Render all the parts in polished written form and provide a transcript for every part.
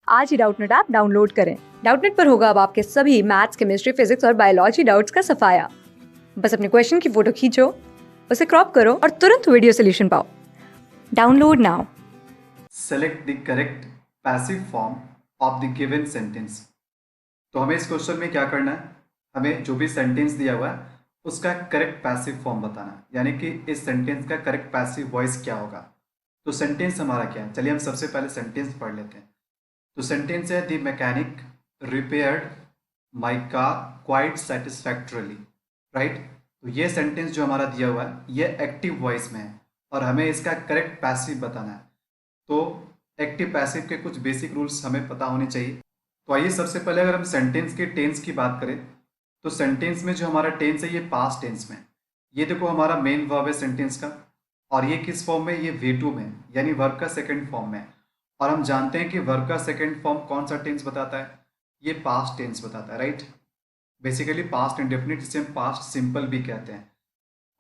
आज ही Doubtnut app download करें। Doubtnut पर होगा अब आपके सभी मैथ्स, केमिस्ट्री, फिजिक्स और बायोलॉजी डाउट्स का सफाया। बस अपने क्वेश्चन की फोटो खींचो, उसे क्रॉप करो और तुरंत वीडियो सोल्यूशन पाओ। Download now. Select the correct passive form of the given sentence. तो हमें इस क्वेश्चन में क्या करना है, हमें जो भी सेंटेंस दिया हुआ है उसका करेक्ट पैसिव फॉर्म बताना है, यानी कि इस सेंटेंस का करेक्ट पैसिव वॉइस क्या होगा। तो सेंटेंस हमारा क्या है, चलिए हम सबसे पहले सेंटेंस पढ़ लेते हैं। तो सेंटेंस है the mechanic repaired my car quite satisfactorily, right. तो ये सेंटेंस जो हमारा दिया हुआ है ये एक्टिव वॉइस में है और हमें इसका करेक्ट पैसिव बताना है। तो एक्टिव पैसिव के कुछ बेसिक रूल्स हमें पता होने चाहिए। तो आइए सबसे पहले अगर हम सेंटेंस के टेंस की बात करें तो सेंटेंस में जो हमारा टेंस है ये पास्ट टेंस में। ये देखो हमारा मेन वर्ब है सेंटेंस का, और ये किस फॉर्म में, ये V2 में, यानी वर्ब का सेकंड फॉर्म में। और हम जानते हैं कि वर्ब का सेकंड फॉर्म कौन सा टेंस बताता है, ये पास्ट टेंस बताता है, राइट। बेसिकली पास्ट इंडेफिनिट जिसे हम पास्ट सिंपल भी कहते हैं।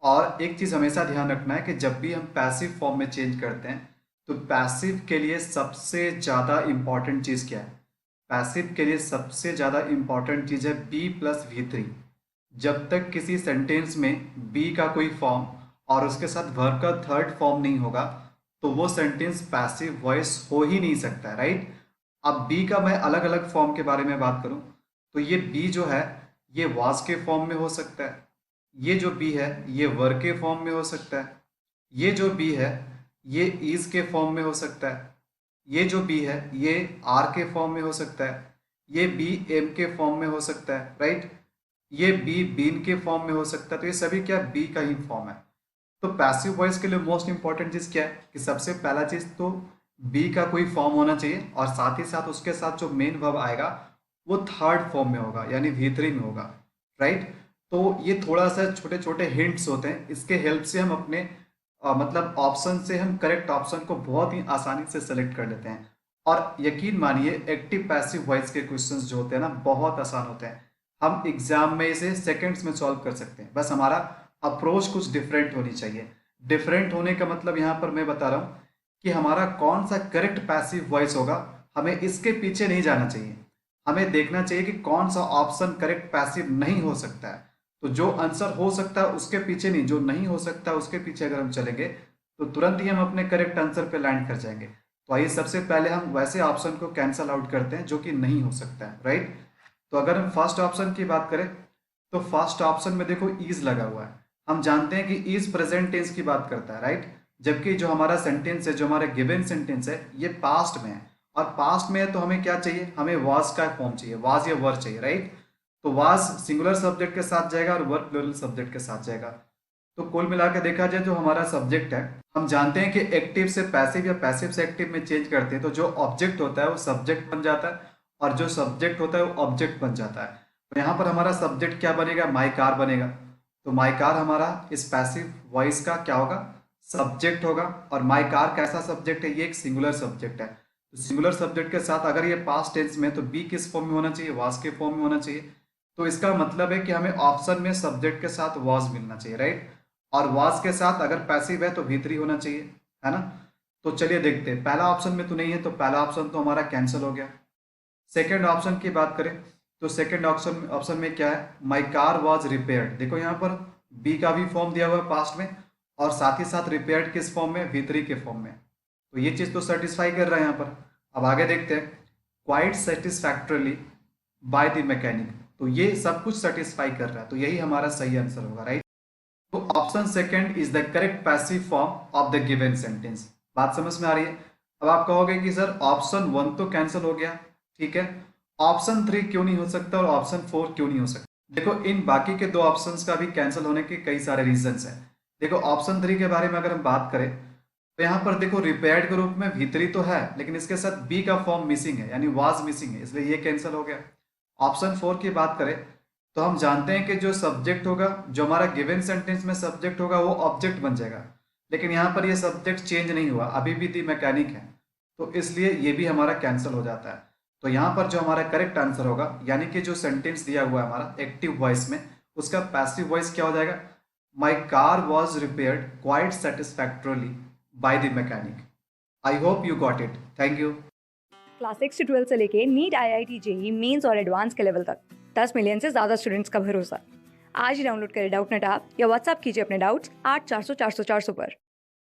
और एक चीज़ हमेशा ध्यान रखना है कि जब भी हम पैसिव फॉर्म में चेंज करते हैं तो पैसिव के लिए सबसे ज़्यादा इम्पॉर्टेंट चीज़ क्या है, पैसिव के लिए सबसे ज़्यादा इम्पॉर्टेंट चीज़ है B+V3। जब तक किसी सेंटेंस में बी का कोई फॉर्म और उसके साथ वर्ब का थर्ड फॉर्म नहीं होगा तो वो सेंटेंस पैसिव वॉइस हो ही नहीं सकता है, राइट। अब बी का मैं अलग अलग फॉर्म के बारे में बात करूं तो ये बी जो है ये वाज के फॉर्म में हो सकता है, ये जो बी है ये वर के फॉर्म में हो सकता है, ये जो बी है ये इज के फॉर्म में हो सकता है, ये जो बी है ये आर के फॉर्म में हो सकता है, ये बी एम के फॉर्म में हो सकता है, राइट। ये बी बीन के फॉर्म में हो सकता है। तो ये सभी क्या बी का ही फॉर्म है। तो पैसिव वॉइस के लिए मोस्ट इंपॉर्टेंट चीज़ क्या है कि सबसे पहला चीज़ तो बी का कोई फॉर्म होना चाहिए और साथ ही साथ उसके साथ जो मेन वर्ब आएगा वो थर्ड फॉर्म में होगा, यानी V3 में होगा, राइट। तो ये थोड़ा सा छोटे छोटे हिंट्स होते हैं, इसके हेल्प से हम अपने मतलब ऑप्शन से हम करेक्ट ऑप्शन को बहुत ही आसानी से सेलेक्ट कर लेते हैं। और यकीन मानिए एक्टिव पैसिव वॉइस के क्वेश्चंस जो होते हैं ना बहुत आसान होते हैं, हम एग्जाम में इसे सेकंड्स में सॉल्व कर सकते हैं। बस हमारा अप्रोच कुछ डिफरेंट होनी चाहिए। डिफरेंट होने का मतलब यहाँ पर मैं बता रहा हूँ कि हमारा कौन सा करेक्ट पैसिव वॉइस होगा, हमें इसके पीछे नहीं जाना चाहिए। हमें देखना चाहिए कि कौन सा ऑप्शन करेक्ट पैसिव नहीं हो सकता है। तो जो आंसर हो सकता है उसके पीछे नहीं, जो नहीं हो सकता उसके पीछे अगर हम चलेंगे तो तुरंत ही हम अपने करेक्ट आंसर पे लैंड कर जाएंगे। तो आइए सबसे पहले हम वैसे ऑप्शन को कैंसल आउट करते हैं जो कि नहीं हो सकता है, राइट। तो अगर हम फर्स्ट ऑप्शन की बात करें तो फर्स्ट ऑप्शन में देखो इज लगा हुआ है। हम जानते हैं कि इज प्रेजेंट टेंस की बात करता है, राइट। जबकि जो हमारा सेंटेंस है, जो हमारा गिवन सेंटेंस है ये पास्ट में है, और पास्ट में है तो हमें क्या चाहिए, हमें वाज का फॉर्म चाहिए, वाज या वर चाहिए, राइट। तो वाज सिंगुलर सब्जेक्ट के साथ जाएगा और वर प्लूरल सब्जेक्ट के साथ जाएगा। तो कुल मिला के देखा जाए जो हमारा सब्जेक्ट है, हम जानते हैं कि एक्टिव से पैसिव या पैसिव से एक्टिव में चेंज करते हैं तो जो ऑब्जेक्ट होता है वो सब्जेक्ट बन जाता है और जो सब्जेक्ट होता है वो ऑब्जेक्ट बन जाता है। तो यहाँ पर हमारा सब्जेक्ट क्या बनेगा, माई कार बनेगा। तो माई कार हमारा इस पैसिव वॉइस का क्या होगा, सब्जेक्ट होगा। और माई कार कैसा सब्जेक्ट है, ये एक सिंगुलर सब्जेक्ट है। तो सिंगुलर सब्जेक्ट के साथ अगर ये पास्ट टेंस में तो बी किस फॉर्म में होना चाहिए, वाज के फॉर्म में होना चाहिए। तो इसका मतलब है कि हमें ऑप्शन में सब्जेक्ट के साथ वाज मिलना चाहिए, राइट। और वाज के साथ अगर पैसिव है तो V3 होना चाहिए, है ना। तो चलिए देखते हैं, पहला ऑप्शन में तो नहीं है तो पहला ऑप्शन तो हमारा कैंसिल हो गया। सेकेंड ऑप्शन की बात करें तो सेकेंड ऑप्शन ऑप्शन में क्या है, माई कार वॉज रिपेयर्ड। देखो यहाँ पर बी का भी फॉर्म दिया हुआ है पास्ट में और साथ ही साथ रिपेयर्ड किस फॉर्म में, V3 के फॉर्म में। तो ये चीज़ तो सेटिस्फाई कर रहा है यहाँ पर। अब आगे देखते हैं, quite satisfactorily by the mechanic. तो ये सब कुछ सेटिस्फाई कर रहा है, तो यही हमारा सही आंसर होगा, राइट। तो option second is the correct passive form of the given sentence. बात समझ में आ रही है। अब आप कहोगे कि सर ऑप्शन 1 तो कैंसिल हो गया, ठीक है, ऑप्शन 3 क्यों नहीं हो सकता और ऑप्शन 4 क्यों नहीं हो सकता। देखो इन बाकी के दो ऑप्शंस का भी कैंसिल होने के कई सारे रीजंस हैं। देखो ऑप्शन 3 के बारे में अगर हम बात करें तो यहाँ पर देखो रिपेयर्ड के रूप में V3 तो है लेकिन इसके साथ बी का फॉर्म मिसिंग है, यानी वाज मिसिंग है, इसलिए ये कैंसिल हो गया। ऑप्शन 4 की बात करें तो हम जानते हैं कि जो सब्जेक्ट होगा, जो हमारा गिवन सेंटेंस में सब्जेक्ट होगा वो ऑब्जेक्ट बन जाएगा, लेकिन यहाँ पर ये सब्जेक्ट चेंज नहीं हुआ, अभी भी दी मैकेनिक है, तो इसलिए ये भी हमारा कैंसिल हो जाता है। तो यहाँ पर जो हमारा करेक्ट आंसर होगा, यानी कि जो सेंटेंस दिया हुआ है हमारा एक्टिव वॉइस में, उसका पैसिव वॉइस क्या हो जाएगा, my car was repaired quite satisfactorily by the mechanic. I hope you got it, thank you. Class 6 से 12 से लेके नीट, IIT, जेई मेंस और एडवांस के लेवल तक 10 मिलियन से ज्यादा स्टूडेंट्स का भरोसा। आज ही डाउनलोड करें डाउटनेट ऐप या व्हाट्सएप कीजिए अपने डाउट्स 8400 400 400 पर।